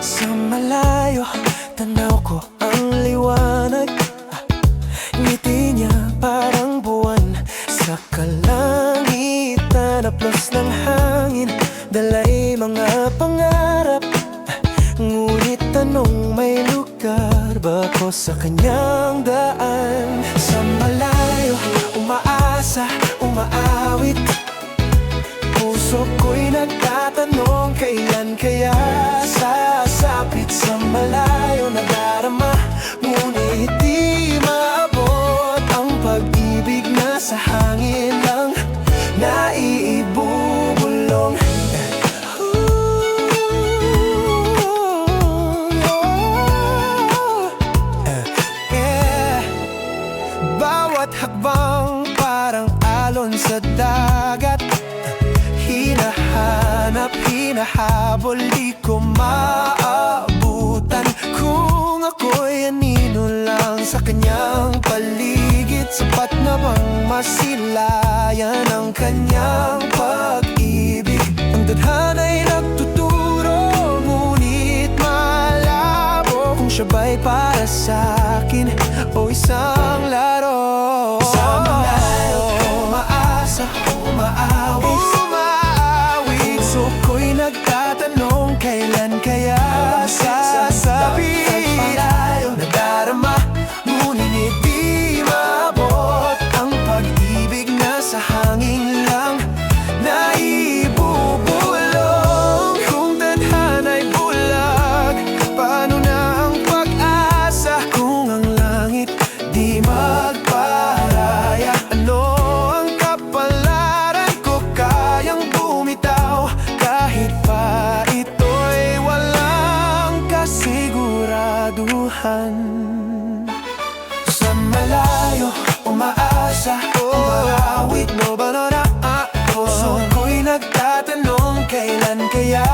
Sa malayo, tanaw ko ang liwanag. Ngiti niya parang buwan sa kalangitan. Aplos ng hangin, dala'y mga pangarap. Ngunit tanong, may lugar ba ko sa kanyang daan? Sa malayo, umaasa, umaawit. Puso ko'y nagtatanong, kailan kaya sasapit? Sa malayo nadarama, ngunit di maabot ang pag-ibig na sa hangin lang naiibubulong. Bawat hakbang parang alon sa dagat. Hinahanap, hinahabol, di ko maabutan. Kung ako'y anino lang sa kanyang paligid, sapat na bang masilayan ang kanyang pag-ibig? Ang tadhana'y nagtuturo, ngunit malabo kung siya ba'y para sa'kin o isang laro. Sa malayo, umaasa, umaawit. Puso ko'y nagtatanong, kailan kaya sasapit? Malayo nadarama, ngunit di maabot ang pag-ibig na sa hangin lang naibubulong. Kung tadhana'y bulag, paano na ang pag-asa? Kung ang langit di magparaya, ano ang kapalaran ko? Kayang bumitaw kahit pa ito'y walang kasiguraduhan. Sa malayo, umaasa, umaawit, no ba na? Puso ko'y nagtatanong, kailan kaya